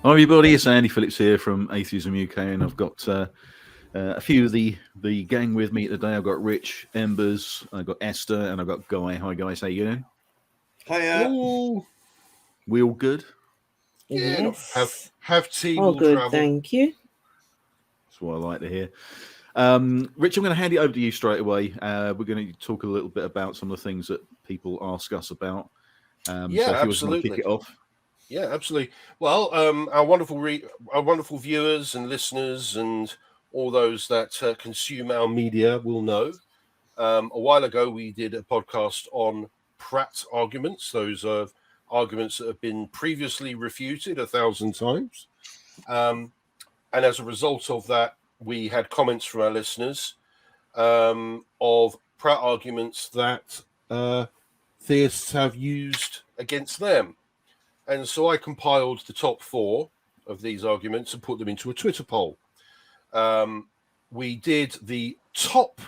Hi everybody, it's Andy Phillips here from Atheism UK, and I've got a few of the gang with me today. I've got Rich, Embers, I've got Esther, and I've got Guy. Hi guys, how you doing? Hiya. We all good? Yeah, Yes. have tea, All will good, travel. thank you. That's what I like to hear. Rich, I'm going to hand it over to you straight away. We're going to talk a little bit about some of the things that people ask us about. Yeah, so if you want to absolutely. kick it off. Yeah, absolutely. Well, our wonderful viewers and listeners and all those that consume our media will know. A while ago, we did a podcast on Pratt arguments. Those are arguments that have been previously refuted 1,000 times. And as a result of that, we had comments from our listeners of Pratt arguments that theists have used against them. And so I compiled the top 4 of these arguments and put them into a Twitter poll. We did the top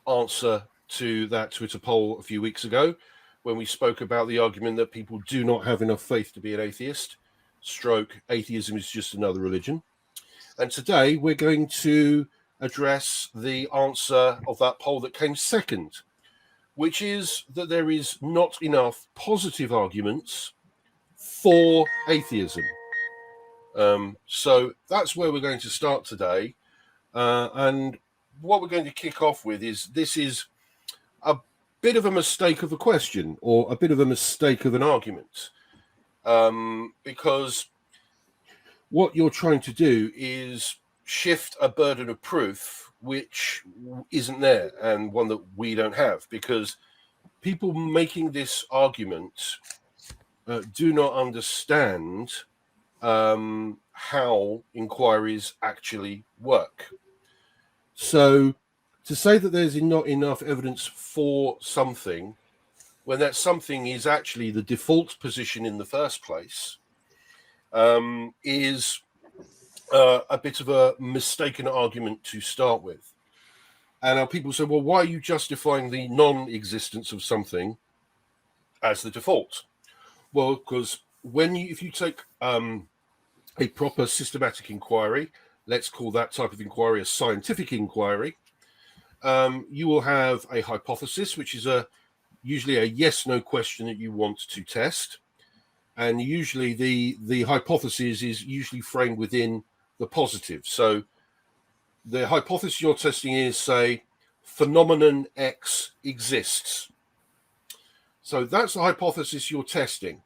answer to that Twitter poll a few weeks ago when we spoke about the argument that people do not have enough faith to be an atheist. Atheism is just another religion. And today we're going to address the answer of that poll that came second, which is that there is not enough positive arguments for atheism. So that's where we're going to start today. And what we're going to kick off with is this is a bit of a mistake of a question or a bit of a mistake of an argument. Because what you're trying to do is shift a burden of proof which isn't there and one that we don't have, because people making this argument do not understand how inquiries actually work. So to say that there's not enough evidence for something when that something is actually the default position in the first place is a bit of a mistaken argument to start with. And now people say, well, why are you justifying the non-existence of something as the default? Well, because if you take a proper systematic inquiry, let's call that type of inquiry a scientific inquiry, you will have a hypothesis, which is usually a yes/no question that you want to test. And usually the hypothesis is usually framed within the positive. So the hypothesis you're testing is, say, phenomenon X exists. So that's the hypothesis you're testing.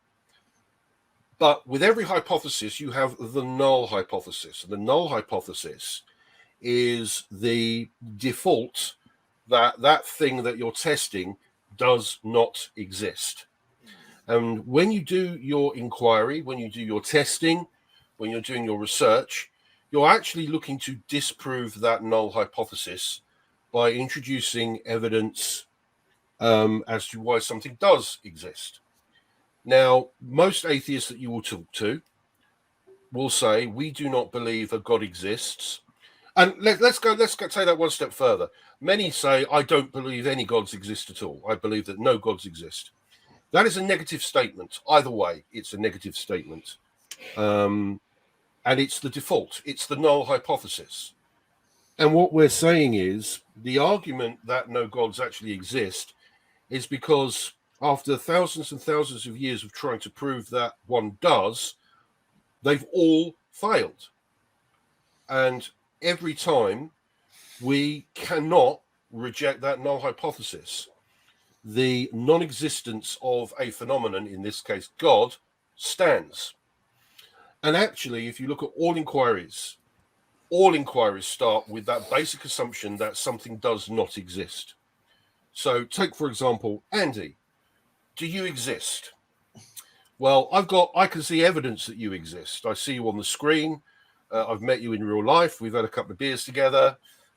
But with every hypothesis, you have the null hypothesis. The null hypothesis is the default that thing that you're testing does not exist. And when you do your inquiry, when you do your testing, when you're doing your research, you're actually looking to disprove that null hypothesis by introducing evidence as to why something does exist. Now, most atheists that you will talk to will say, we do not believe a God exists. And let's take that one step further. Many say, I don't believe any gods exist at all. I believe that no gods exist. That is a negative statement. Either way, it's a negative statement. And it's the default. It's the null hypothesis. And what we're saying is the argument that no gods actually exist is because after thousands and thousands of years of trying to prove that one does, they've all failed. And every time we cannot reject that null hypothesis, the non-existence of a phenomenon, in this case God, stands. And actually, if you look at all inquiries start with that basic assumption that something does not exist. So take, for example, Andy, do you exist? Well, I can see evidence that you exist. I see you on the screen. I've met you in real life. We've had a couple of beers together.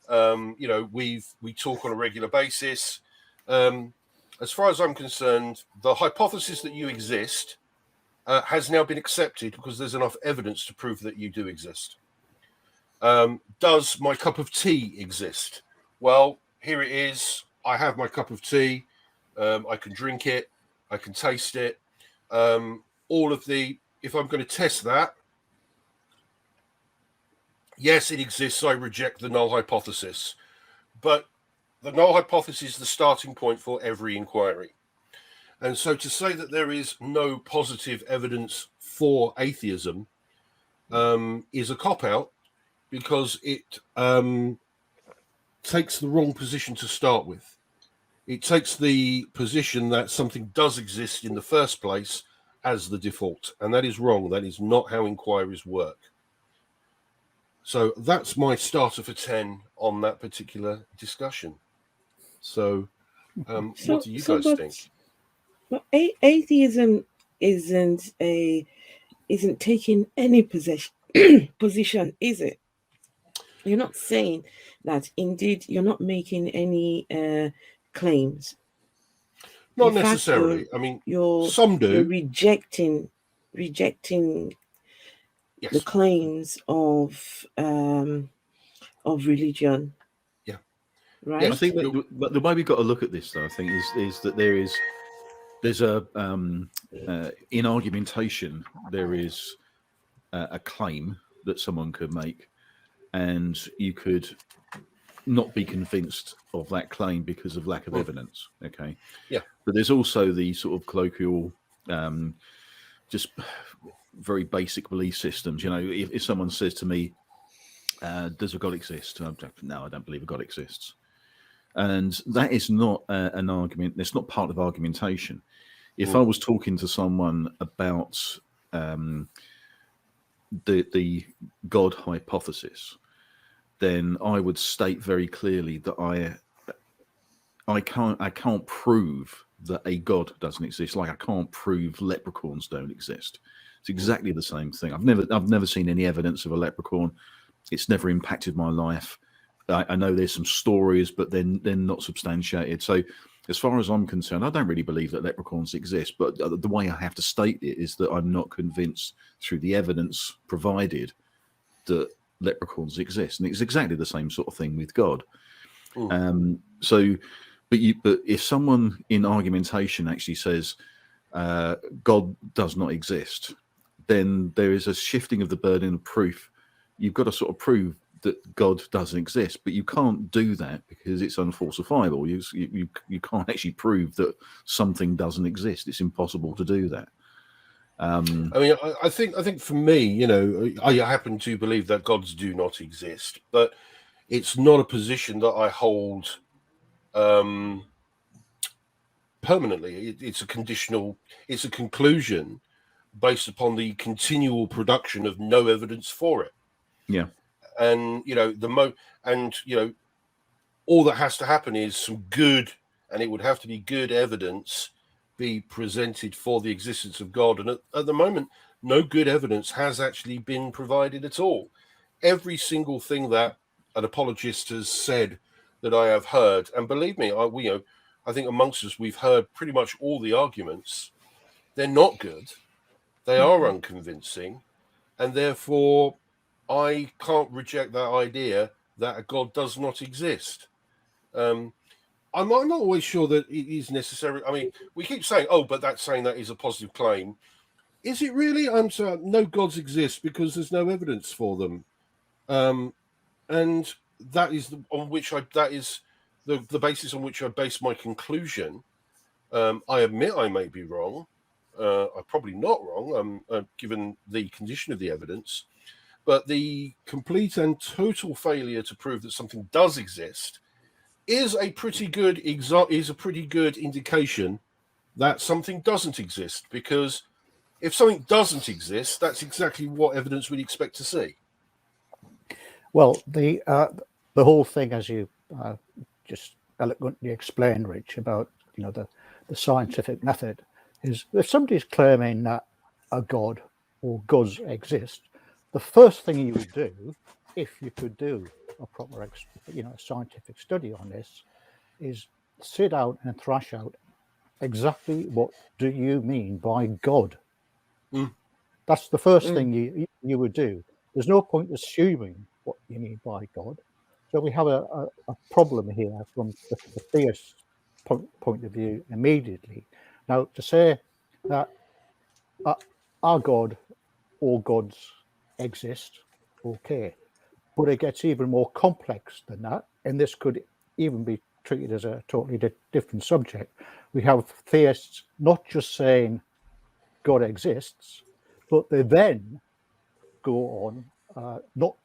We talk on a regular basis. As far as I'm concerned, the hypothesis that you exist has now been accepted because there's enough evidence to prove that you do exist. Does my cup of tea exist? Well, here it is. I have my cup of tea. I can drink it. I can taste it. If I'm going to test that, yes, it exists. I reject the null hypothesis. But the null hypothesis is the starting point for every inquiry. And so to say that there is no positive evidence for atheism is a cop-out, because it takes the wrong position to start with. It takes the position that something does exist in the first place as the default, and that is wrong. That is not how inquiries work. So that's my starter for 10 on that particular discussion. So, what do you guys think? But atheism isn't taking any position, is it? You're not saying that. Indeed, you're not making any claims. Not In fact, necessarily. I mean, you're some do. You're rejecting Yes. the claims of religion. Yeah. Right. Yes. I think the way we've got to look at this, though, I think, is that there's a in argumentation there is a claim that someone could make, and you could not be convinced of that claim because of lack of evidence. Okay. Yeah. But there's also the sort of colloquial, just very basic belief systems. You know, if someone says to me, "Does a God exist?" No, I don't believe a God exists. And that is not an argument. It's not part of argumentation. If I was talking to someone about the God hypothesis, then I would state very clearly that I can't prove that a God doesn't exist. Like I can't prove leprechauns don't exist. It's exactly the same thing. I've never seen any evidence of a leprechaun. It's never impacted my life. I know there's some stories, but then they're not substantiated. So as far as I'm concerned, I don't really believe that leprechauns exist. But the way I have to state it is that I'm not convinced through the evidence provided that leprechauns exist. And it's exactly the same sort of thing with God. But if someone in argumentation actually says God does not exist, then there is a shifting of the burden of proof. You've got to sort of prove that God doesn't exist, but you can't do that because it's unfalsifiable. You can't actually prove that something doesn't exist. It's impossible to do that. I mean, I think for me, you know, I happen to believe that gods do not exist, but it's not a position that I hold permanently. It's a conditional. It's a conclusion based upon the continual production of no evidence for it. Yeah. And you know all that has to happen is some good, and it would have to be good evidence, be presented for the existence of God. And at the moment, no good evidence has actually been provided at all. Every single thing that an apologist has said that I have heard, and believe me, I think amongst us we've heard pretty much all the arguments. They're not good. They are unconvincing, and therefore I can't reject that idea that a God does not exist. I'm not always sure that it is necessary. I mean, we keep saying, "Oh, but that's saying that is a positive claim." Is it really? I'm sorry, no gods exist because there's no evidence for them, and that is the basis on which I base my conclusion. I admit I may be wrong. I'm probably not wrong, given the condition of the evidence. But the complete and total failure to prove that something does exist is a pretty good indication that something doesn't exist. Because if something doesn't exist, that's exactly what evidence we'd expect to see. Well, the whole thing, as you just eloquently explained, Rich, about the scientific method, is if somebody's claiming that a god or gods exist, the first thing you would do, if you could do a proper, scientific study on this, is sit down and thrash out exactly what do you mean by God. That's the first thing you would do. There's no point assuming what you mean by God. So we have a problem here from the theist point of view immediately. Now, to say that our God or gods exist, okay, but it gets even more complex than that. And this could even be treated as a totally different subject. We have theists not just saying God exists, but they then go on, not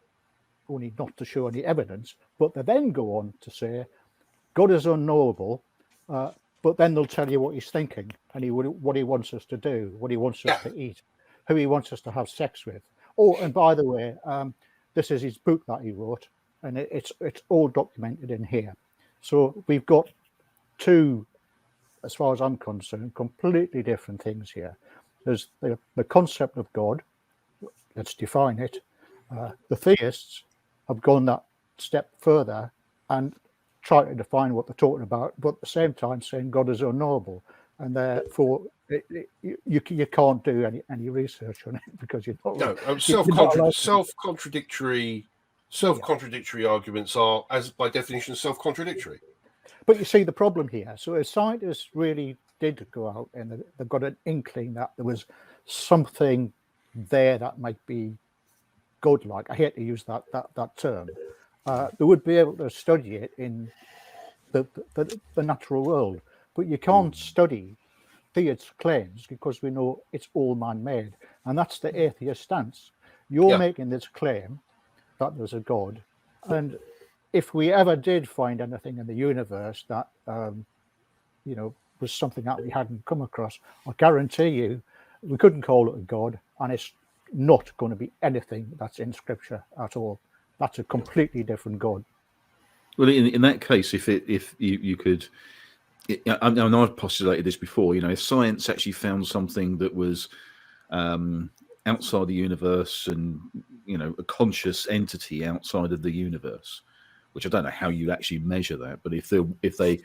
only not to show any evidence, but they then go on to say God is unknowable, but then they'll tell you what he's thinking and what he wants us to do, what he wants us to eat, who he wants us to have sex with. Oh, and by the way, this is his book that he wrote, and it's all documented in here. So we've got two, as far as I'm concerned, completely different things here. There's the concept of God. Let's define it. The theists have gone that step further and try to define what they're talking about, but at the same time saying God is unknowable, and therefore you can't do any research on it because you're not self-contradictory arguments are, as by definition, self-contradictory. But you see the problem here. So if scientists really did go out and they've got an inkling that there was something there that might be godlike, I hate to use that term, they would be able to study it in the natural world. But you can't study theists' claims because we know it's all man-made, and that's the atheist stance. You're making this claim that there's a God, and if we ever did find anything in the universe that was something that we hadn't come across, I guarantee you we couldn't call it a God, and it's not going to be anything that's in Scripture at all. That's a completely different God. Well, in that case, if you could, I've postulated this before. If science actually found something that was outside the universe, and a conscious entity outside of the universe, which I don't know how you actually measure that, but if they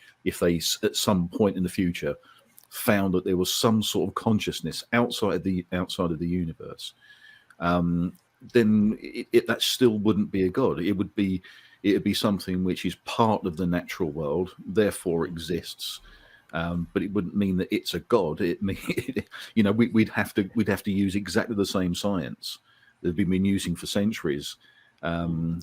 at some point in the future found that there was some sort of consciousness outside of the universe, then that still wouldn't be a god. It would be something which is part of the natural world, therefore exists, but it wouldn't mean that it's a god. We'd have to use exactly the same science that we've been using for centuries to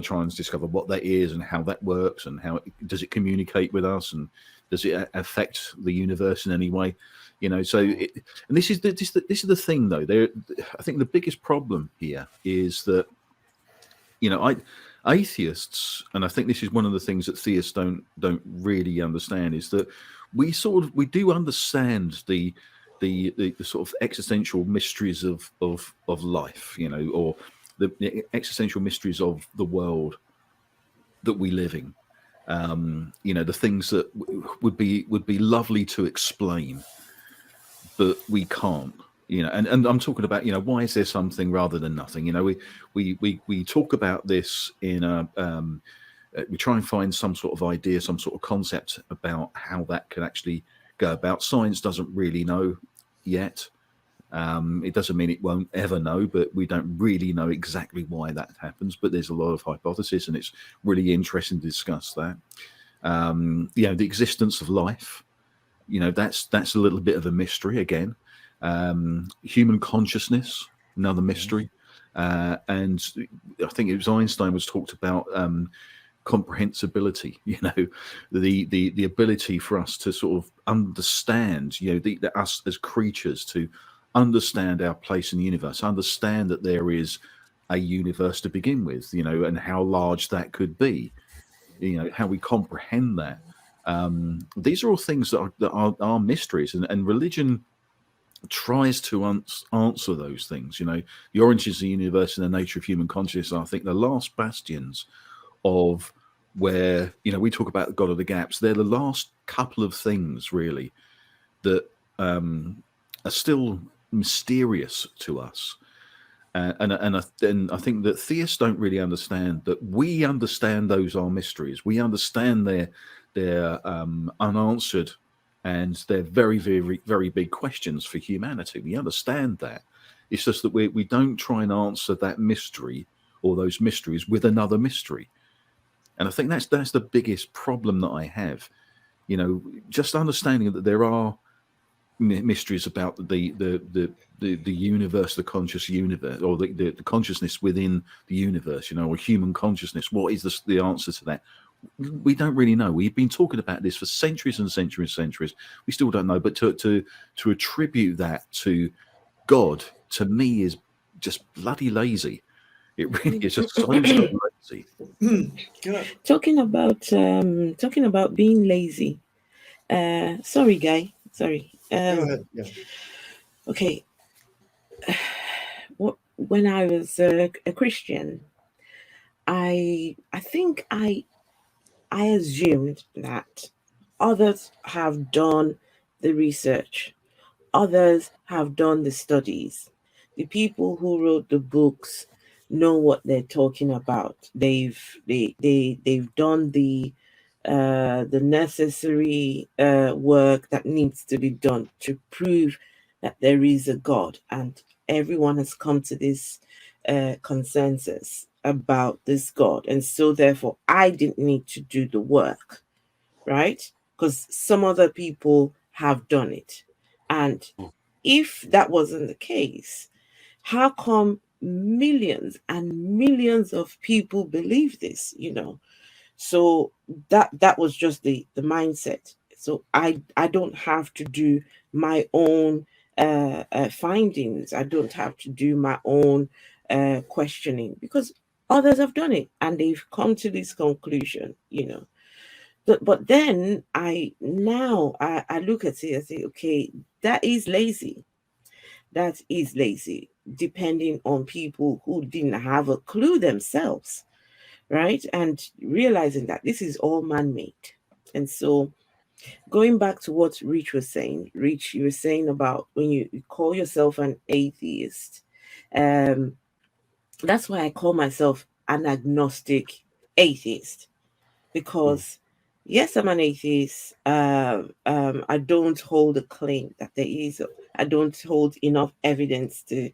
try and discover what that is and how that works, and does it communicate with us, and does it affect the universe in any way? So and this is the thing, though. I think the biggest problem here is that atheists, and I think this is one of the things that theists don't really understand, is that we do understand the sort of existential mysteries of life, or the existential mysteries of the world that we live in. The things that would be lovely to explain, but we can't. And I'm talking about, why is there something rather than nothing? We talk about this in we try and find some sort of idea, some sort of concept about how that can actually go about. Science doesn't really know yet. It doesn't mean it won't ever know, but we don't really know exactly why that happens. But there's a lot of hypotheses, and it's really interesting to discuss that. The existence of life, that's a little bit of a mystery again. Human consciousness, another mystery. And I think it was Einstein was talked about comprehensibility, the ability for us to sort of understand, us as creatures to understand our place in the universe, understand that there is a universe to begin with, and how large that could be, how we comprehend that. These are all things that are mysteries, and religion tries to answer those things. The origins of the universe and the nature of human consciousness are, I think, the last bastions of where, we talk about the God of the gaps. They're the last couple of things, really, that are still mysterious to us. And I think that theists don't really understand that we understand those are mysteries. We understand they're unanswered, and they're very, very, very big questions for humanity. We understand that. It's just that we don't try and answer that mystery or those mysteries with another mystery. And I think that's the biggest problem that I have. Just understanding that there are mysteries about the universe, the conscious universe, or the consciousness within the universe, or human consciousness. What is the answer to that? We don't really know. We've been talking about this for centuries and centuries and centuries. We still don't know. But to attribute that to God, to me, is just bloody lazy. It really is just so lazy. Talking about being lazy. Sorry, Guy. Sorry. Go ahead. Yeah. Okay. When I was a Christian, I think I assumed that others have done the research, others have done the studies. The people who wrote the books know what they're talking about. They've done the necessary work that needs to be done to prove that there is a God, and everyone has come to this consensus about this God, and so therefore I didn't need to do the work, right? Because some other people have done it. And if that wasn't the case, how come millions and millions of people believe this? So that was just the mindset. So I don't have to do my own findings. I don't have to do my own questioning, because others have done it and they've come to this conclusion. But then I look at it and say, okay, that is lazy. That is lazy, depending on people who didn't have a clue themselves, right? And realizing that this is all man-made. And so going back to what Rich was saying, Rich, you were saying about when you call yourself an atheist. That's why I call myself an agnostic atheist, because yes, I'm an atheist. I don't hold a claim that there is. I don't hold enough evidence to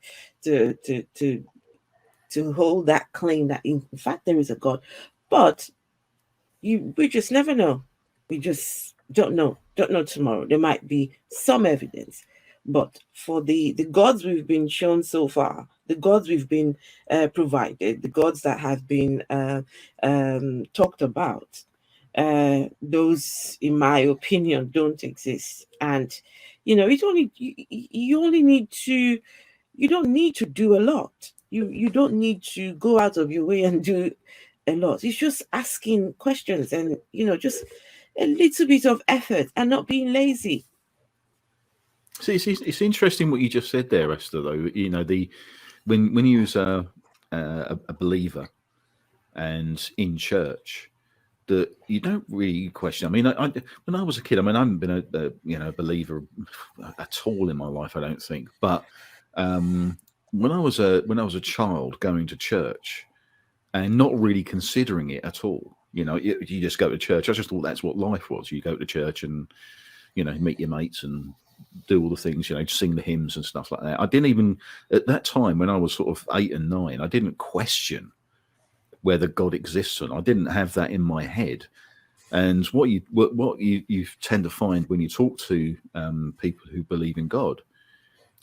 hold that claim that in fact there is a God. But we just never know. We just don't know. Don't know tomorrow. There might be some evidence. But for the gods we've been shown so far, the gods we've been provided, the gods that have been talked about, those, in my opinion, don't exist. And you don't need to do a lot. You don't need to go out of your way and do a lot. It's just asking questions and just a little bit of effort and not being lazy. See, it's interesting what you just said there, Esther. Though when you was a believer and in church, that you don't really question. I mean, when I was a kid, I haven't been a believer at all in my life, I don't think. But when I was a child going to church and not really considering it at all, you just go to church. I just thought that's what life was. You go to church and meet your mates and do all the things, sing the hymns and stuff like that. I didn't even, at that time when I was sort of 8 and 9, I didn't question whether God exists or not. I didn't have that in my head. And what you tend to find when you talk to people who believe in God,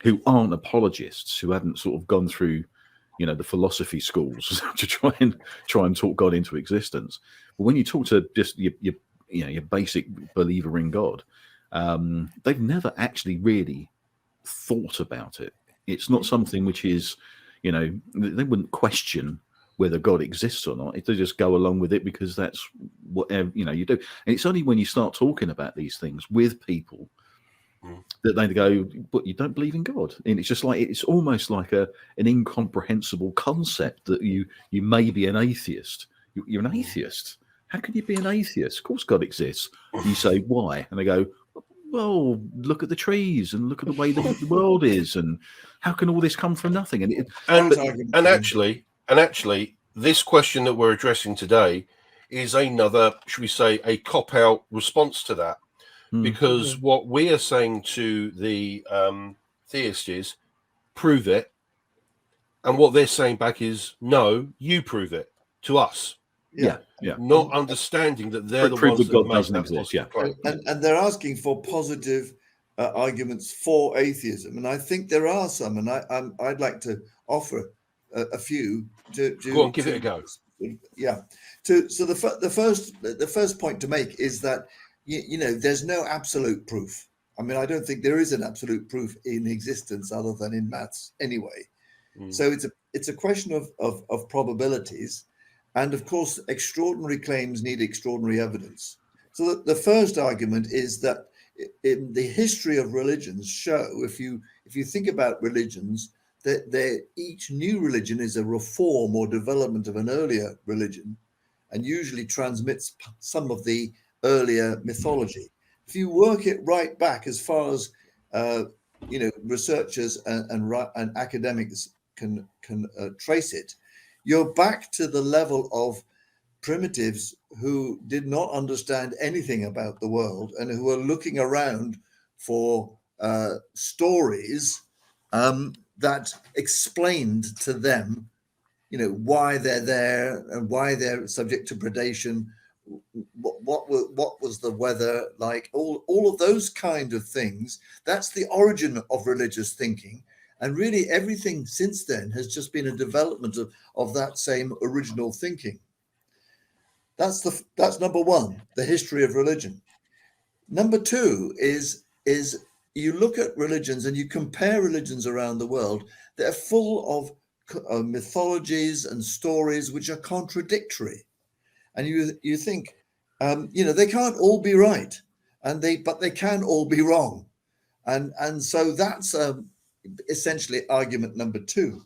who aren't apologists, who haven't sort of gone through the philosophy schools to try and talk God into existence, but when you talk to just your basic believer in God, they've never actually really thought about it. It's not something which is, they wouldn't question whether God exists or not. They just go along with it because that's what you do. And it's only when you start talking about these things with people that they go, but you don't believe in God. And it's just like, it's almost like an incomprehensible concept that you may be an atheist. You're an atheist. How can you be an atheist? Of course God exists. You say, why? And they go, well, look at the trees and look at the way the world is, and how can all this come from nothing? And actually, this question that we're addressing today is another, should we say, a cop-out response to that, because what we are saying to the theist is, prove it, and what they're saying back is, no, you prove it to us. Yeah. Not understanding that they're the prove ones that God that doesn't make that exist. Yeah, claim. And they're asking for positive arguments for atheism, and I think there are some, and I'd like to offer a few to Go on, give it a go. Yeah. So the first point to make is that you know, there's no absolute proof. I mean, I don't think there is an absolute proof in existence other than in maths anyway. So it's a question of probabilities, and of course, extraordinary claims need extraordinary evidence. So the first argument is that in the history of religions show, if you think about religions, that each new religion is a reform or development of an earlier religion, and usually transmits some of the earlier mythology. If you work it right back as far as you know, researchers and academics can trace it, you're back to the level of primitives who did not understand anything about the world and who were looking around for stories that explained to them, you know, why they're there and why they're subject to predation. What was the weather like? All of those kind of things. That's the origin of religious thinking, and really everything since then has just been a development of that same original thinking. That's number one, the history of religion. Number two is you look at religions and you compare religions around the world. They're full of mythologies and stories which are contradictory. And you think, you know, they can't all be right, but they can all be wrong, and so that's essentially argument number two.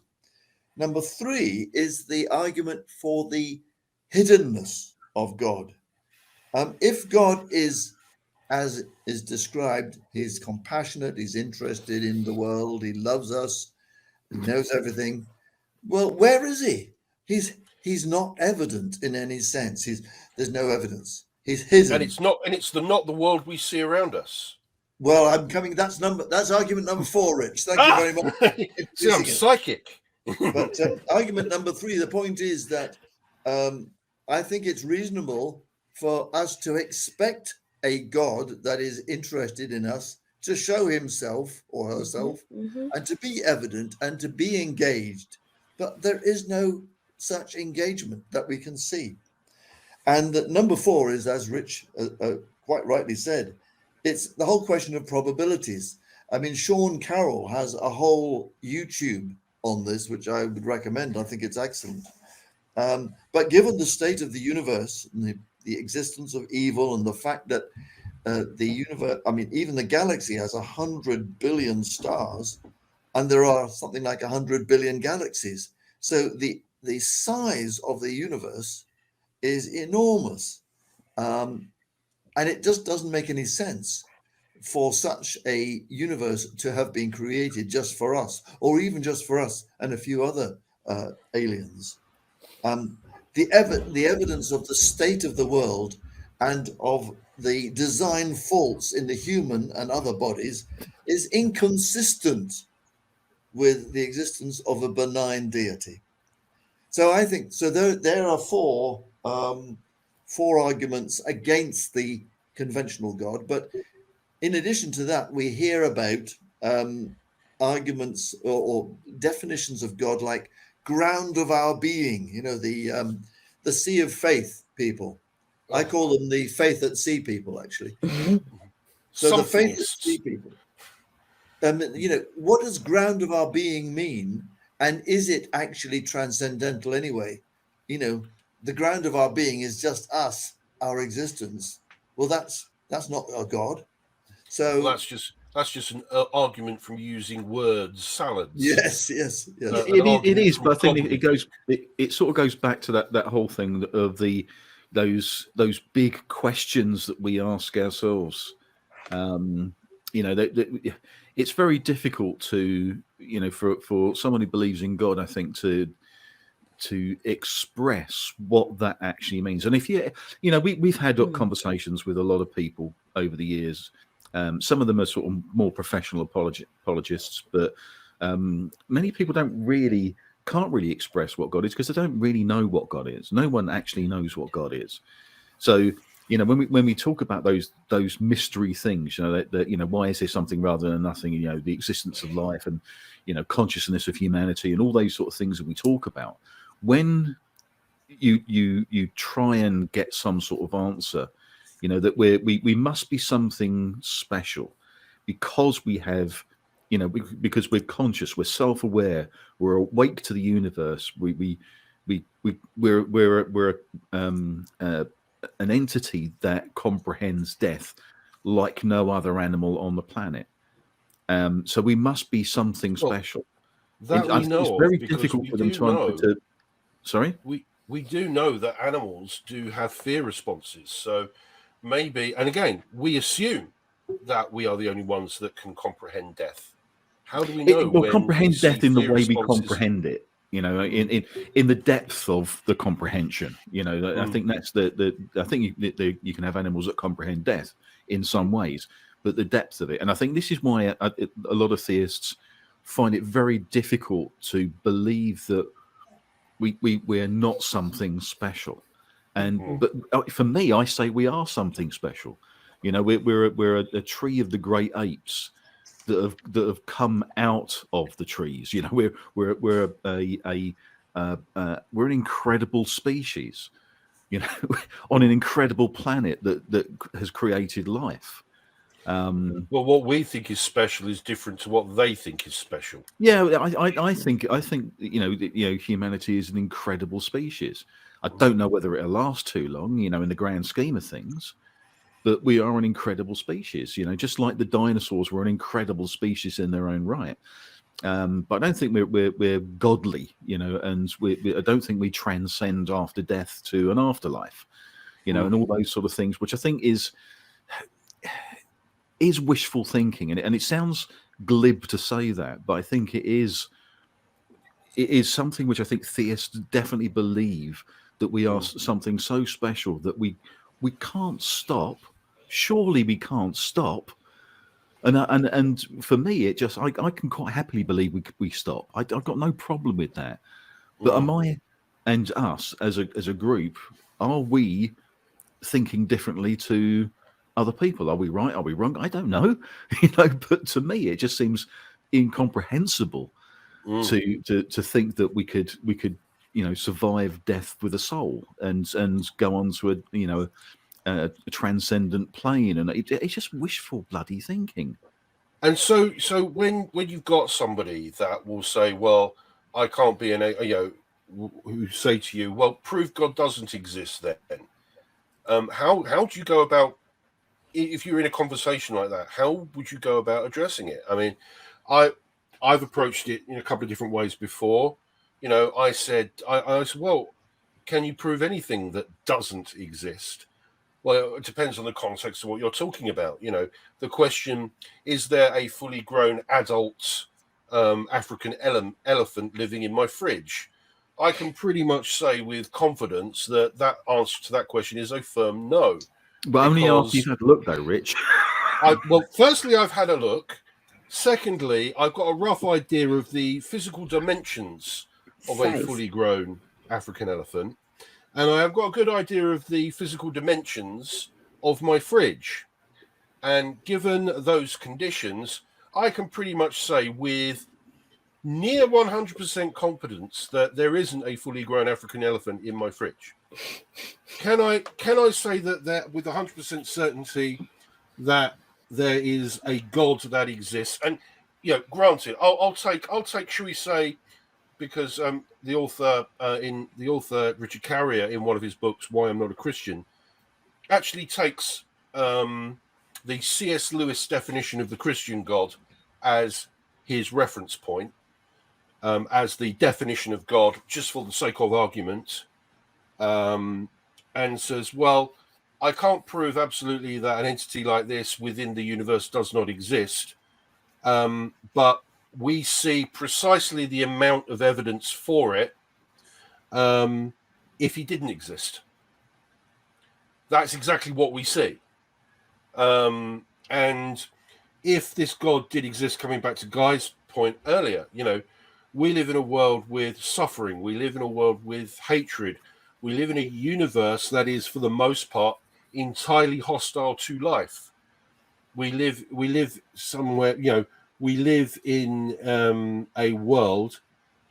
Number three is the argument for the hiddenness of God. If God is, as is described, he's compassionate, he's interested in the world, he loves us, he knows everything. Well, where is he? He's not evident in any sense. There's no evidence. He's hidden. And it's not the world we see around us. Well, I'm coming. That's argument number four, Rich. Thank you very much. See, I'm psychic. But argument number three, the point is that I think it's reasonable for us to expect a God that is interested in us to show himself or herself and to be evident and to be engaged. But there is no such engagement that we can see. And number four is, as Rich quite rightly said, it's the whole question of probabilities. I mean, Sean Carroll has a whole YouTube on this, which I would recommend. I think it's excellent. But given the state of the universe and the existence of evil and the fact that the universe, I mean, even the galaxy has 100 billion stars, and there are something like 100 billion galaxies. So the size of the universe is enormous. And it just doesn't make any sense for such a universe to have been created just for us, or even just for us and a few other aliens. The evidence of the state of the world and of the design faults in the human and other bodies is inconsistent with the existence of a benign deity. So I think there are four arguments against the conventional God, but in addition to that, we hear about arguments or definitions of God like ground of our being. You know, the sea of faith people. I call them the faith at sea people, actually. So the faith at sea people. You know, what does ground of our being mean? And is it actually transcendental anyway? You know, the ground of our being is just us, our existence. Well, that's not a God. So well, that's just an argument from using words, salads. Yes. It is, but I think it sort of goes back to that whole thing of those big questions that we ask ourselves. You know, it's very difficult to, you know, for someone who believes in God, I think, to express what that actually means. And if you know, we've had conversations with a lot of people over the years. Some of them are sort of more professional apologists, but many people can't really express what God is because they don't really know what God is. No one actually knows what God is. So when we talk about those mystery things, that why is there something rather than nothing, the existence of life and consciousness of humanity and all those sort of things that we talk about, when you try and get some sort of answer, that we must be something special because we have, because we're conscious, we're self-aware, we're awake to the universe, we're an entity that comprehends death like no other animal on the planet. So we must be something special. That I we think know it's of, very because difficult we for them do know. to. Sorry? We do know that animals do have fear responses. So maybe, and again, we assume that we are the only ones that can comprehend death. How do we know when comprehend we death see in the fear way we responses? comprehend it? In the depth of the comprehension. I think that's I think you can have animals that comprehend death in some ways, but the depth of it. And I think this is why a lot of theists find it very difficult to believe that we're not something special. But for me, I say we are something special. We're a tree of the great apes that have come out of the trees. We're an incredible species. On an incredible planet that has created life. Well, what we think is special is different to what they think is special. Yeah, I think humanity is an incredible species. I don't know whether it'll last too long, in the grand scheme of things, but we are an incredible species. Just like the dinosaurs were an incredible species in their own right. But I don't think we're godly, and I don't think we transcend after death to an afterlife, and all those sort of things, which I think is wishful thinking, and it sounds glib to say that, but I think it is something which I think theists definitely believe, that we are something so special that we can't stop. Surely we can't stop. And for me, it just I can quite happily believe we stop. I've got no problem with that. But am I and us as a group, are we thinking differently to other people? Are we right? Are we wrong? I don't know. But to me, it just seems incomprehensible to think that we could survive death with a soul and go on to a transcendent plane, and it's just wishful bloody thinking. And so when you've got somebody that will say, well, I can't be who say to you, well, prove God doesn't exist then. How do you go about, if you're in a conversation like that, how would you go about addressing it? I mean, I've approached it in a couple of different ways before. I said, well, can you prove anything that doesn't exist? Well, it depends on the context of what you're talking about. The question, is there a fully grown adult African elephant living in my fridge? I can pretty much say with confidence that answer to that question is a firm no. But only after you've had a look, though, Rich. Well, firstly, I've had a look. Secondly, I've got a rough idea of the physical dimensions of a fully grown African elephant. And I have got a good idea of the physical dimensions of my fridge. And given those conditions, I can pretty much say with near 100% confidence that there isn't a fully grown African elephant in my fridge. Can I say that with 100% certainty that there is a God that exists? And granted, I'll take, shall we say, because the author Richard Carrier, in one of his books, Why I'm Not a Christian, actually takes the C.S. Lewis definition of the Christian God as his reference point, as the definition of God, just for the sake of argument, and says, well, I can't prove absolutely that an entity like this within the universe does not exist, but we see precisely the amount of evidence for it if he didn't exist. That's exactly what we see. And if this God did exist, coming back to Guy's point earlier, we live in a world with suffering. We live in a world with hatred. We live in a universe that is, for the most part, entirely hostile to life. We live somewhere, we live in a world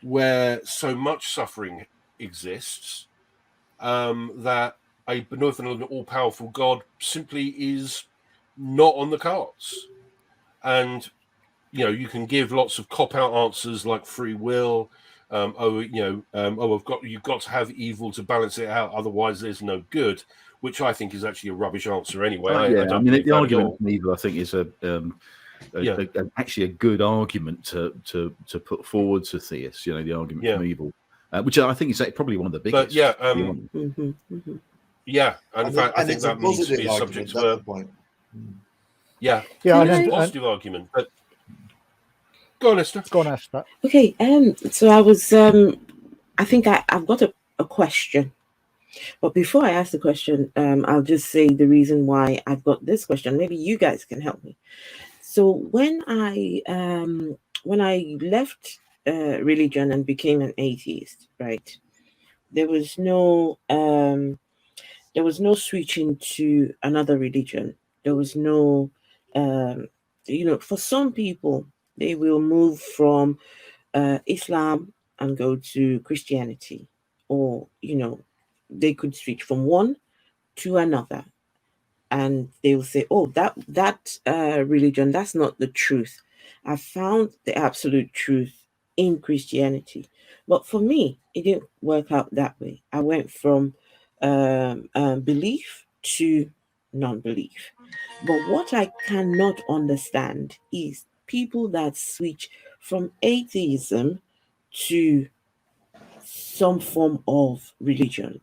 where so much suffering exists that a benevolent, all-powerful God simply is not on the cards. And you can give lots of cop-out answers like free will. You've got to have evil to balance it out, otherwise there's no good, which I think is actually a rubbish answer anyway. I don't believe the that argument at from evil, I think, is actually a good argument to put forward to theists. The argument from evil, which I think is probably one of the biggest. And in fact, I think that needs to be a subject of a point. positive argument. But go on, Esther. Okay, so I was I think I've got a question. But before I ask the question, I'll just say the reason why I've got this question. Maybe you guys can help me. So when I left religion and became an atheist, right? There was no switching to another religion. There was no, for some people, they will move from Islam and go to Christianity, or they could switch from one to another, and they'll say, "Oh, that religion, that's not the truth. I found the absolute truth in Christianity." But for me, it didn't work out that way. I went from belief to non-belief. But what I cannot understand is people that switch from atheism to some form of religion.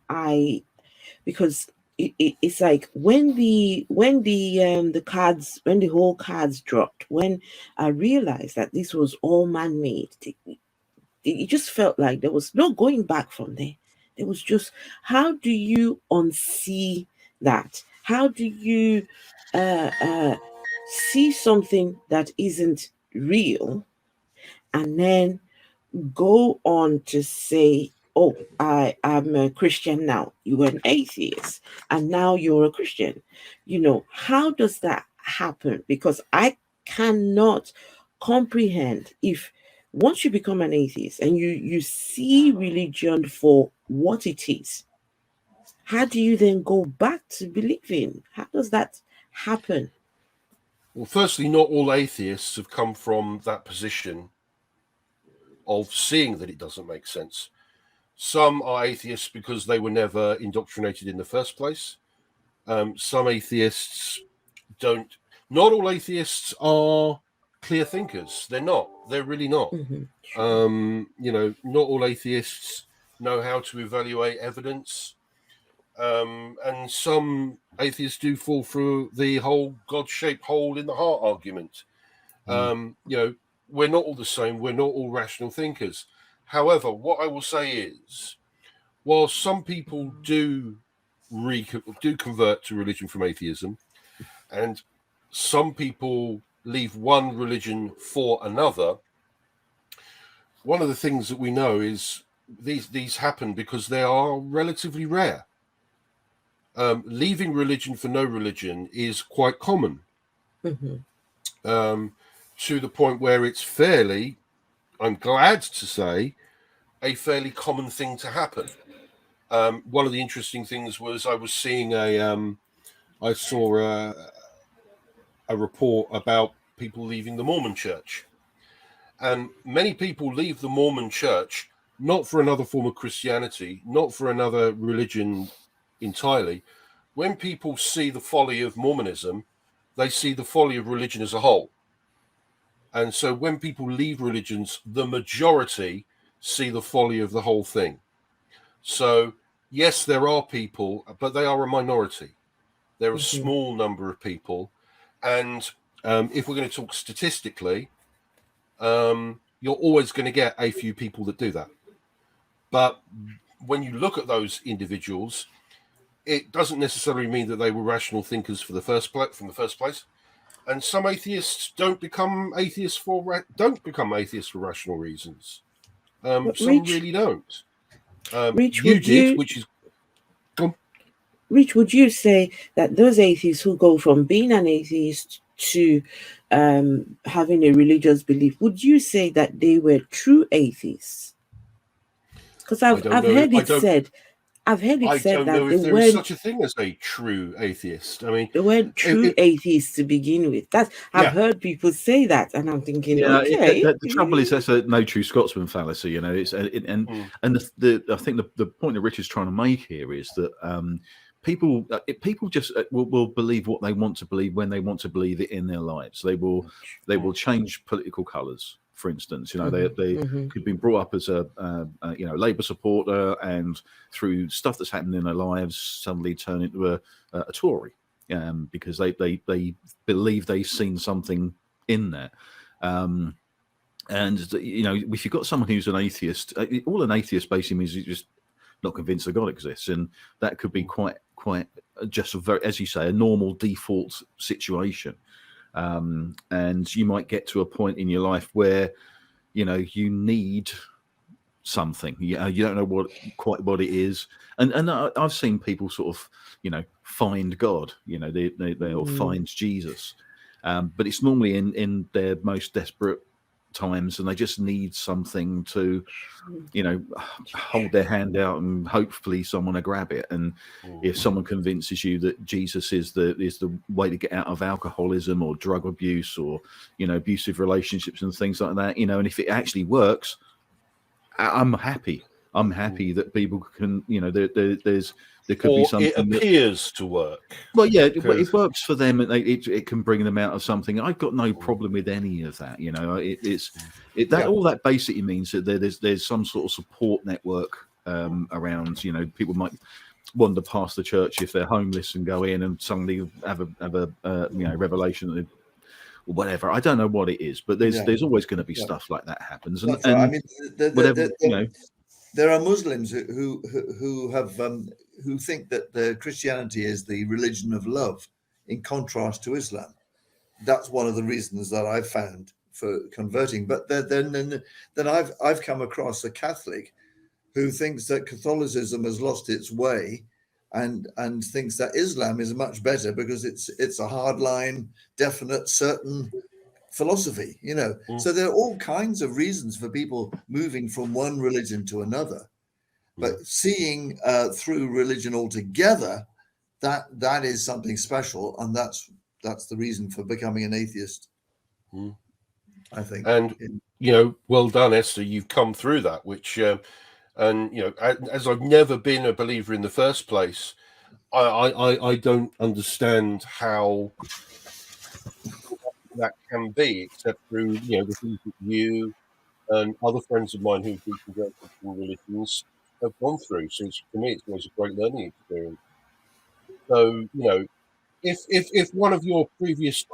Because it's like when the whole cards dropped, when I realized that this was all man-made, it just felt like there was no going back from there. It was just, how do you unsee that? How do you see something that isn't real and then go on to say, "Oh, I'm a Christian now. You were an atheist and now you're a Christian." How does that happen? Because I cannot comprehend, if once you become an atheist and you see religion for what it is, how do you then go back to believing? How does that happen? Well, firstly, not all atheists have come from that position of seeing that it doesn't make sense. Some are atheists because they were never indoctrinated in the first place. Some atheists don't. Not all atheists are clear thinkers. They're not. They're really not. Not all atheists know how to evaluate evidence. And some atheists do fall through the whole God-shaped hole in the heart argument. We're not all the same. We're not all rational thinkers. However, what I will say is, while some people do convert to religion from atheism, and some people leave one religion for another, one of the things that we know is these happen because they are relatively rare. Leaving religion for no religion is quite common, to the point where it's fairly, I'm glad to say, a fairly common thing to happen. One of the interesting things was I was seeing I saw a report about people leaving the Mormon Church. And many people leave the Mormon Church not for another form of Christianity, not for another religion entirely. When people see the folly of Mormonism, they see the folly of religion as a whole. And so when people leave religions, the majority see the folly of the whole thing. So, yes, there are people, but they are a minority. They're a small number of people. And if we're going to talk statistically, you're always going to get a few people that do that. But when you look at those individuals, it doesn't necessarily mean that they were rational thinkers from the first place. And some atheists don't become atheists for rational reasons. Some really don't. Rich, you did, which is. Go on. Rich, would you say that those atheists who go from being an atheist to having a religious belief, would you say that they were true atheists? Because I've heard it said. I've heard it I said don't that know they if there is such a thing as a true atheist. I mean, they weren't true atheists to begin with. I've heard people say that, and I'm thinking, okay. The trouble is that's a no true Scotsman fallacy. You know, it's I think the point that Rich is trying to make here is that people just will believe what they want to believe when they want to believe it in their lives. They will change political colours. For instance, you know, they could have been brought up as a Labour supporter, and through stuff that's happened in their lives, suddenly turn into a Tory, because they believe they've seen something in there. And you know, if you've got someone who's an atheist, all an atheist basically means is just not convinced that God exists, and that could be quite just a very, as you say, a normal default situation. And you might get to a point in your life where, you know, you need something. You don't know quite what it is, and I've seen people sort of, you know, find God. You know, they'll find Jesus, but it's normally in their most desperate times, and they just need something to, you know, hold their hand out and hopefully someone will grab it. And if someone convinces you that Jesus is the way to get out of alcoholism or drug abuse or, you know, abusive relationships and things like that, you know, and if it actually works, I'm happy that people can, you know, there could be something. It appears to work. Well, yeah, it works for them, and it can bring them out of something. I've got no problem with any of that. You know, all that basically means that there's some sort of support network around. You know, people might wander past the church if they're homeless and go in and suddenly have a revelation or whatever. I don't know what it is, but there's always going to be stuff like that happens. And, right. I mean, you know. There are Muslims who think that the Christianity is the religion of love, in contrast to Islam. That's one of the reasons that I've found for converting. But then I've come across a Catholic who thinks that Catholicism has lost its way, and thinks that Islam is much better because it's a hardline, definite, certain philosophy, you know. So there are all kinds of reasons for people moving from one religion to another, but seeing through religion altogether, that is something special, and that's the reason for becoming an atheist, I think. And you know, well done, Esther, you've come through that, which and you know, as I've never been a believer in the first place, I don't understand how that can be, except through, you know, the things that you and other friends of mine who've been converted from religions have gone through. So for me, it's always a great learning experience. So, you know, if one of your previous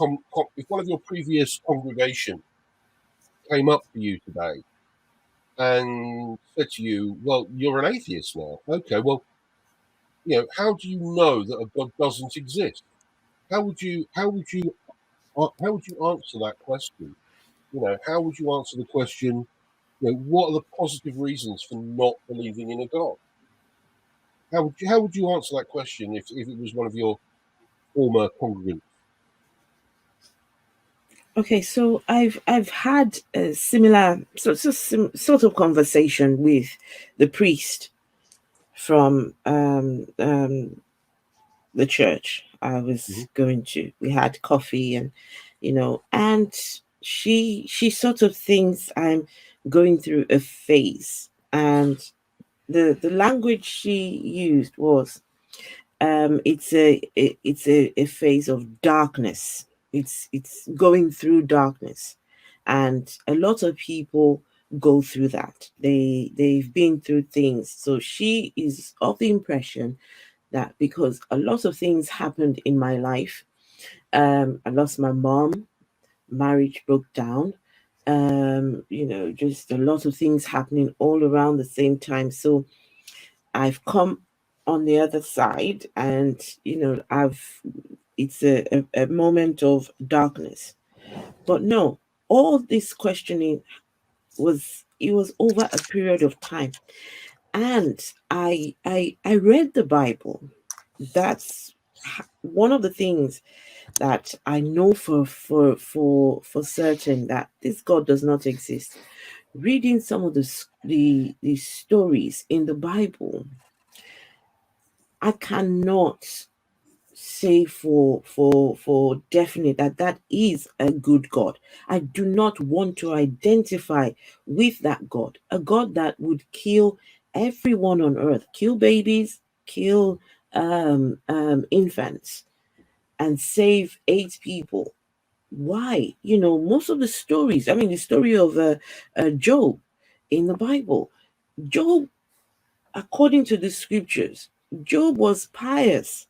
congregation came up to you today and said to you, "Well, you're an atheist now." Okay, well, you know, how do you know that a God doesn't exist? How would you answer that question? You know, how would you answer the question, you know, what are the positive reasons for not believing in a God? How would you answer that question if it was one of your former congregants? Okay, so I've had a similar sort of conversation with the priest from the church I was going to. We had coffee, and you know, and she sort of thinks I'm going through a phase, and the language she used was it's a phase of darkness. It's going through darkness, and a lot of people go through that. They've been through things. So she is of the impression that because a lot of things happened in my life, I lost my mom, marriage broke down, you know, just a lot of things happening all around the same time. So I've come on the other side, and you know, it's a moment of darkness. But no, all this questioning was over a period of time. And I read the Bible, that's one of the things that I know for certain, that this God does not exist. Reading some of the stories in the Bible, I cannot say for definite that is a good God. I do not want to identify with that God, a God that would kill everyone on earth, kill babies, kill infants, and save 8 people. Why? Most of the stories, I mean, the story of Job in the Bible, Job, according to the scriptures, Job was pious.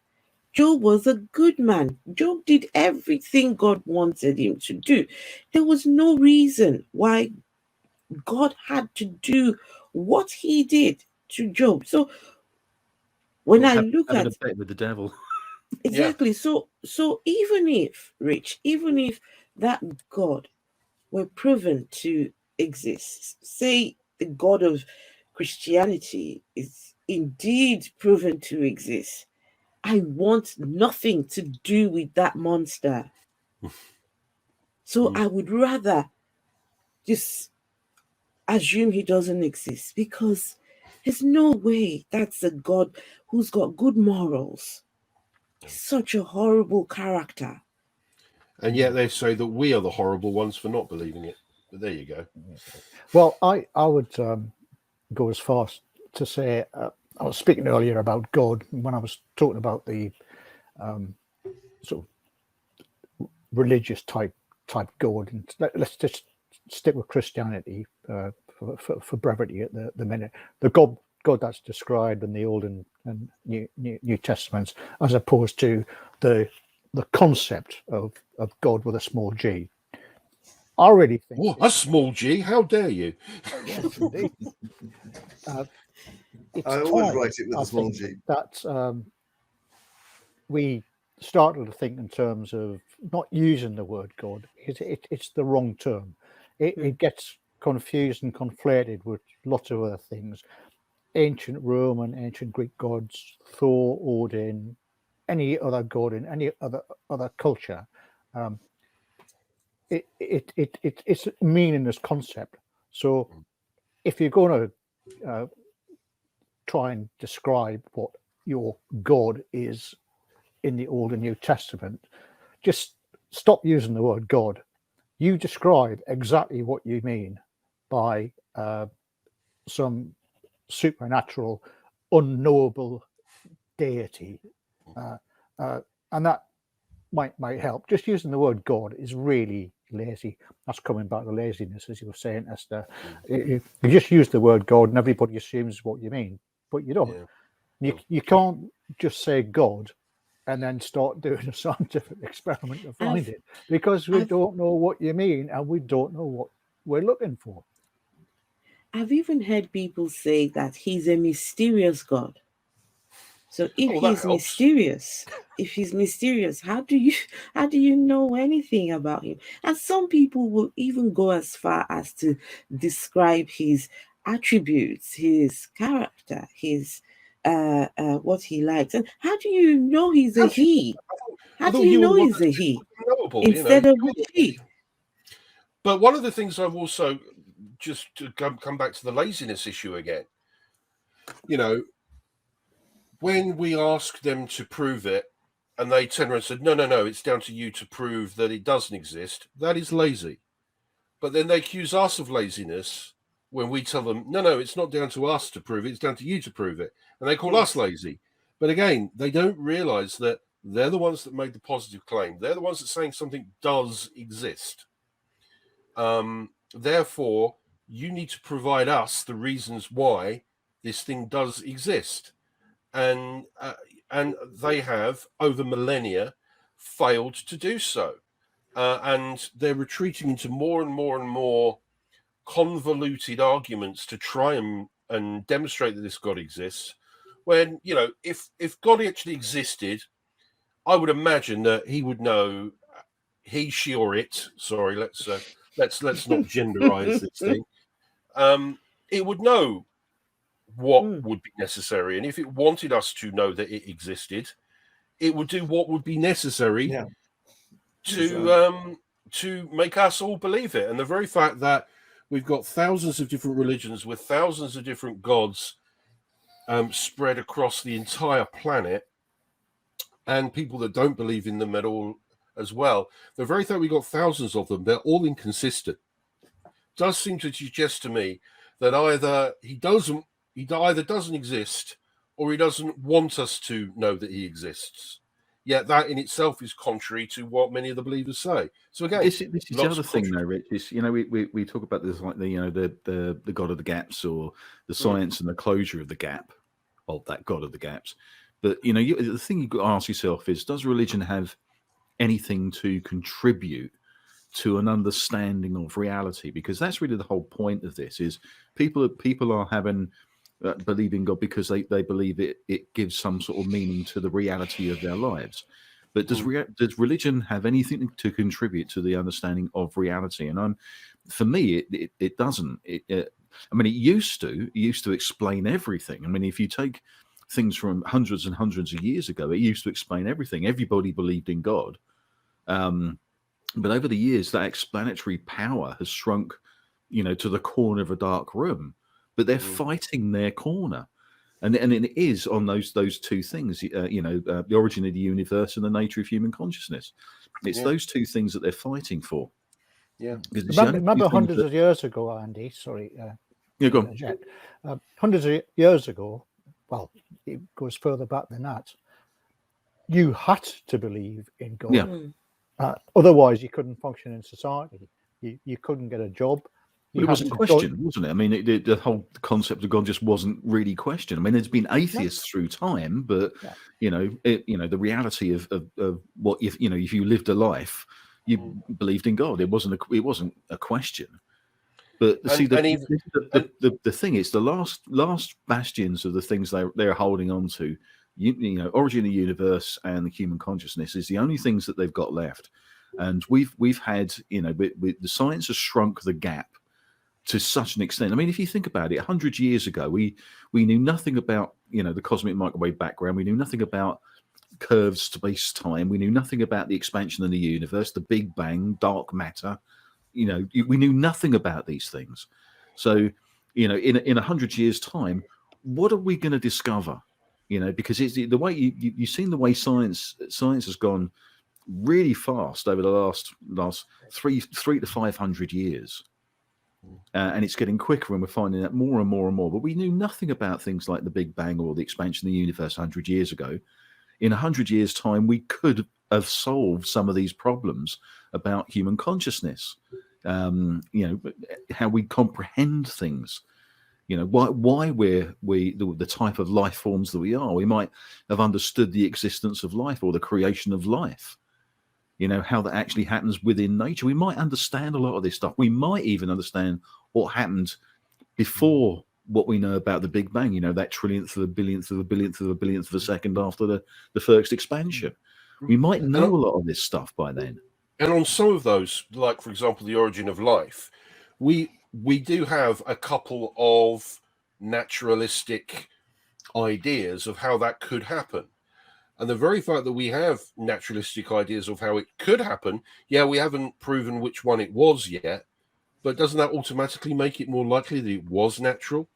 Job was a good man. Job did everything God wanted him to do. There was no reason why God had to do what he did to Job. So when I look having at a bet with the devil. exactly, so even if, Rich, even if that God were proven to exist, say the God of Christianity is indeed proven to exist, I want nothing to do with that monster. So I would rather just assume he doesn't exist, because there's no way that's a God who's got good morals. He's such a horrible character. And yet they say that we are the horrible ones for not believing it. But there you go. Well, I would go as far as to say, I was speaking earlier about God when I was talking about the sort of religious type God, and let's just stick with Christianity for brevity at the minute. The God that's described in the Old and New Testaments, as opposed to the concept of God with a small g. I really think a small g, how dare you? Yes, indeed. It's I always time, write it with I a small think, g. that we started to think in terms of not using the word God. It's the wrong term. It gets confused and conflated with lots of other things. Ancient Roman, ancient Greek gods, Thor, Odin, any other god in any other culture. It's a meaningless concept. So if you're going to try and describe what your God is in the Old and New Testament, just stop using the word God. You describe exactly what you mean by some supernatural, unknowable deity, and that might help. Just using the word God is really lazy. That's coming back to laziness, as you were saying, Esther. You just use the word God and everybody assumes what you mean, but you don't. You can't just say God and then start doing a scientific experiment to find it, because we don't know what you mean and we don't know what we're looking for. I've even heard people say that he's a mysterious God. So if he's mysterious, how do you know anything about him? And some people will even go as far as to describe his attributes, his character, his what he likes. And how do you know he's a he? How do you know he's a he instead of a she? But one of the things I've also, just to come back to the laziness issue again, when we ask them to prove it and they turn around and said, no, it's down to you to prove that it doesn't exist, that is lazy. But then they accuse us of laziness when we tell them, no, it's not down to us to prove it, it's down to you to prove it. And they call us lazy. But again, they don't realize that they're the ones that made the positive claim. They're the ones that saying something does exist. Therefore, you need to provide us the reasons why this thing does exist. And they have, over millennia, failed to do so. And they're retreating into more and more and more convoluted arguments to try and demonstrate that this God exists. When, if God actually existed, I would imagine that he would know, he, she, or it. Sorry, let's not genderize this thing. It would know what would be necessary, and if it wanted us to know that it existed, it would do what would be necessary Yeah. to make us all believe it. And the very fact that we've got thousands of different religions with thousands of different gods spread across the entire planet, and people that don't believe in them at all as well. The very fact we've got thousands of them, they're all inconsistent. Does seem to suggest to me that either he either doesn't exist, or he doesn't want us to know that he exists. Yet that in itself is contrary to what many of the believers say. So again, this is the other thing, though, Rich. Is, you know, we talk about this like the God of the gaps, or the science and the closure of the gap of that God of the gaps. But you know, the thing you've got to ask yourself is: does religion have anything to contribute to an understanding of reality? Because that's really the whole point of this: is people are having believing God because they believe it gives some sort of meaning to the reality of their lives. But does religion have anything to contribute to the understanding of reality? And for me, it doesn't. I mean, it used to explain everything. I mean, if you take things from hundreds and hundreds of years ago, it used to explain everything. Everybody believed in God. But over the years, that explanatory power has shrunk, you know, to the corner of a dark room. But they're fighting their corner, and it is on those two things. You know, the origin of the universe and the nature of human consciousness. It's those two things that they're fighting for. Yeah. Remember hundreds of years ago, Andy. Sorry. Yeah, go on. Hundreds of years ago. Well, it goes further back than that. You had to believe in God. Yeah. Otherwise, you couldn't function in society. You couldn't get a job. But it wasn't questioned, wasn't it? I mean, the whole concept of God just wasn't really questioned. I mean, there's been atheists through time, but you know, the reality of what if you lived a life, you believed in God. It wasn't a question. But see, the thing is, the last bastions of the things they're holding on to, you know, origin of the universe and the human consciousness is the only things that they've got left. And we've had, you know, the science has shrunk the gap to such an extent. I mean, if you think about it, 100 years ago, we knew nothing about, you know, the cosmic microwave background. We knew nothing about curved space-time. We knew nothing about the expansion of the universe, the Big Bang, dark matter. You know, we knew nothing about these things. So, you know, in 100 years' time, what are we going to discover? You know, because it's the way you've seen the way science has gone really fast over the last 300 to 500 years. And it's getting quicker, and we're finding that more and more and more. But we knew nothing about things like the Big Bang or the expansion of the universe 100 years ago. In 100 years' time, we could have solved some of these problems about human consciousness. You know, how we comprehend things. You know, why we're the type of life forms that we are. We might have understood the existence of life or the creation of life. You know, how that actually happens within nature. We might understand a lot of this stuff. We might even understand what happened before what we know about the Big Bang, you know, that trillionth of a billionth of a billionth of a billionth of a second after the first expansion. We might know a lot of this stuff by then. And on some of those, like, for example, the origin of life, we do have a couple of naturalistic ideas of how that could happen. And the very fact that we have naturalistic ideas of how it could happen, we haven't proven which one it was yet, but doesn't that automatically make it more likely that it was natural?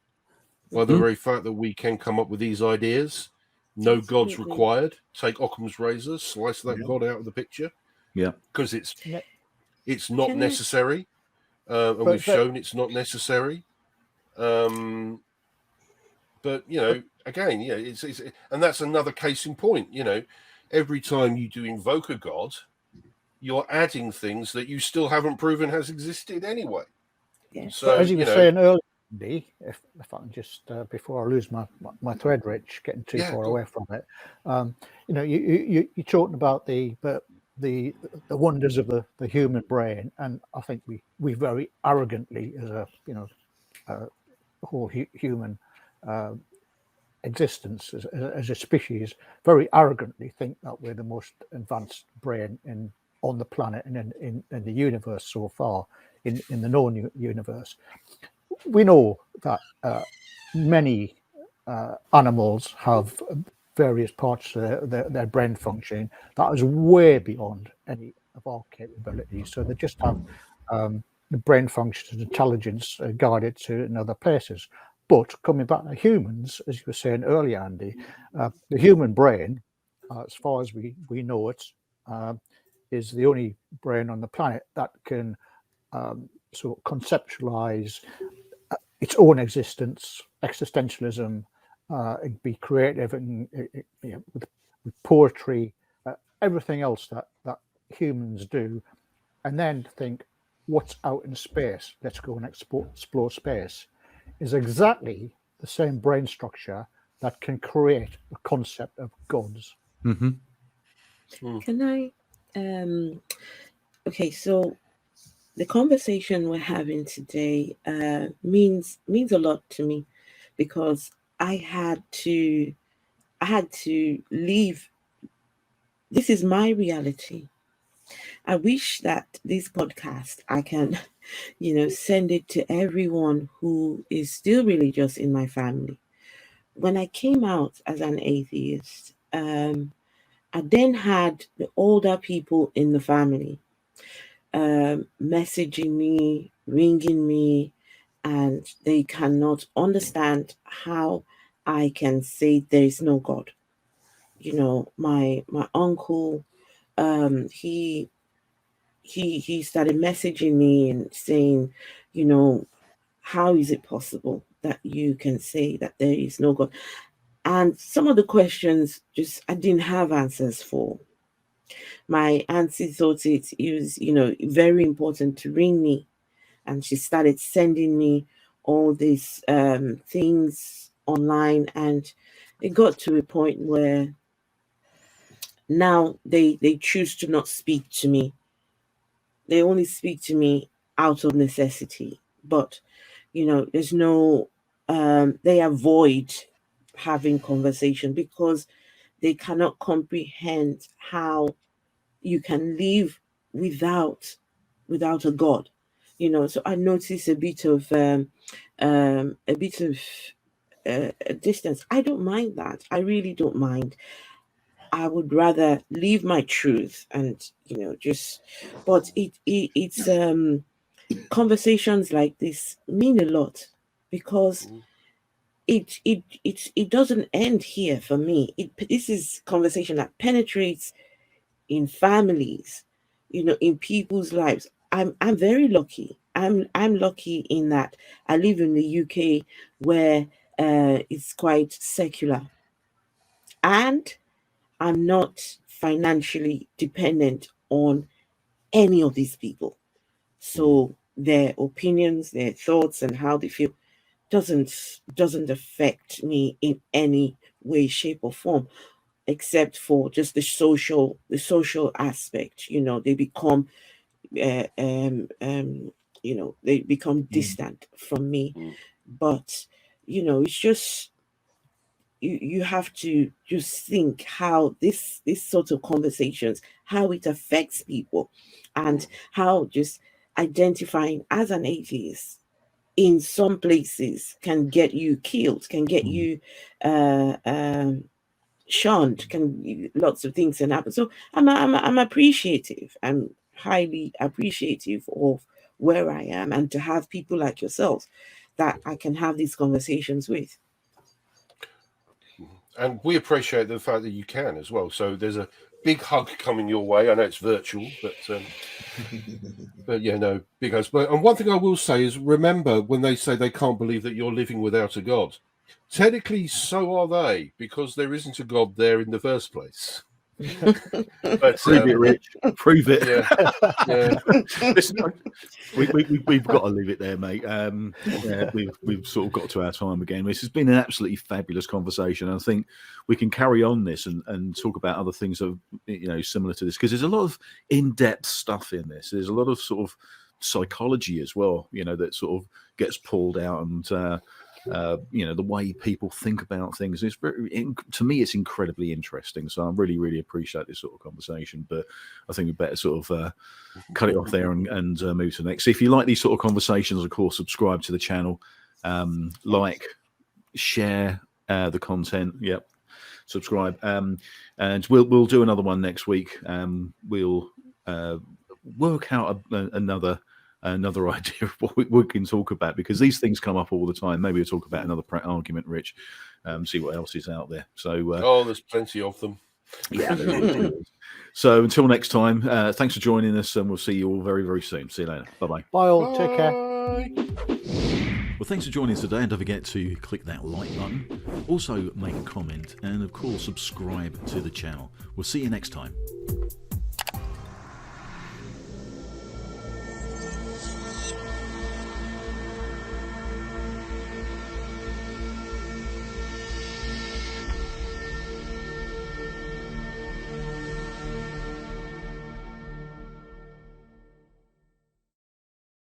By the very fact that we can come up with these ideas, no gods required, take Occam's razor, slice that god out of the picture. Yeah. Because it's not necessary, and we've shown it's not necessary. But, you know, again, it's and that's another case in point. You know, every time you do invoke a god, you're adding things that you still haven't proven has existed anyway. Yeah. So, but as you were saying earlier, if I can just before I lose my thread, Rich, getting too far away from it, you know, you're talking about the wonders of the human brain, and I think we very arrogantly, as a whole human existence as a species, very arrogantly think that we're the most advanced brain on the planet and in the universe so far, in the known universe. We know that many animals have various parts of their brain functioning that is way beyond any of our capabilities. So they just have the brain functions and intelligence guided to in other places. But coming back to humans, as you were saying earlier, Andy, the human brain, as far as we know it, is the only brain on the planet that can sort of conceptualize its own existence, existentialism, be creative, and with poetry, everything else that humans do, and then think, what's out in space? Let's go and explore space. Is exactly the same brain structure that can create a concept of gods. Mm-hmm. Can I? Okay, so the conversation we're having today means a lot to me, because I had to leave. This is my reality. I wish that this podcast, I can, send it to everyone who is still religious in my family. When I came out as an atheist, I then had the older people in the family messaging me, ringing me, and they cannot understand how I can say there is no God. My uncle, he started messaging me and saying, how is it possible that you can say that there is no God? And some of the questions I didn't have answers for. My auntie thought it was, very important to ring me. And she started sending me all these things online. And it got to a point where now they choose to not speak to me. They only speak to me out of necessity. But, there's no, they avoid having conversation because they cannot comprehend how you can live without a God. So I notice a bit of a distance. I don't mind that. I really don't mind. I would rather leave my truth and but it's conversations like this mean a lot, because it doesn't end here for me. This is conversation that penetrates in families, in people's lives. I'm very lucky. I'm lucky in that I live in the UK, where it's quite secular, and I'm not financially dependent on any of these people. So their opinions, their thoughts, and how they feel doesn't affect me in any way, shape, or form, except for just the social aspect. They become they become distant from me. But it's just you have to just think how this sort of conversations, how it affects people, and how just identifying as an atheist in some places can get you killed, can get you shunned, lots of things can happen. So I'm appreciative. I'm highly appreciative of where I am, and to have people like yourselves that I can have these conversations with. And we appreciate the fact that you can as well. So there's a big hug coming your way. I know it's virtual, but yeah, no, big hugs. And one thing I will say is, remember when they say they can't believe that you're living without a God, technically so are they, because there isn't a God there in the first place. But, prove it, Rich. Prove it. Yeah. Listen, we've got to leave it there, mate. We've sort of got to our time again. This has been an absolutely fabulous conversation. I think we can carry on this and talk about other things that similar to this, because there's a lot of in-depth stuff in this. There's a lot of sort of psychology as well, that sort of gets pulled out, and the way people think about things. To me, it's incredibly interesting. So I really, really appreciate this sort of conversation. But I think we better sort of cut it off there and move to the next. So if you like these sort of conversations, of course, subscribe to the channel, like, share the content. Yep. subscribe. And we'll do another one next week. We'll work out another idea of what we can talk about, because these things come up all the time. Maybe we'll talk about another argument, Rich. See what else is out there. So there's plenty of them. yeah. So until next time, thanks for joining us, and we'll see you all very, very soon. See you later. Bye-bye. Bye all. Take care. Well, thanks for joining us today, and don't forget to click that like button. Also, make a comment, and of course, subscribe to the channel. We'll see you next time.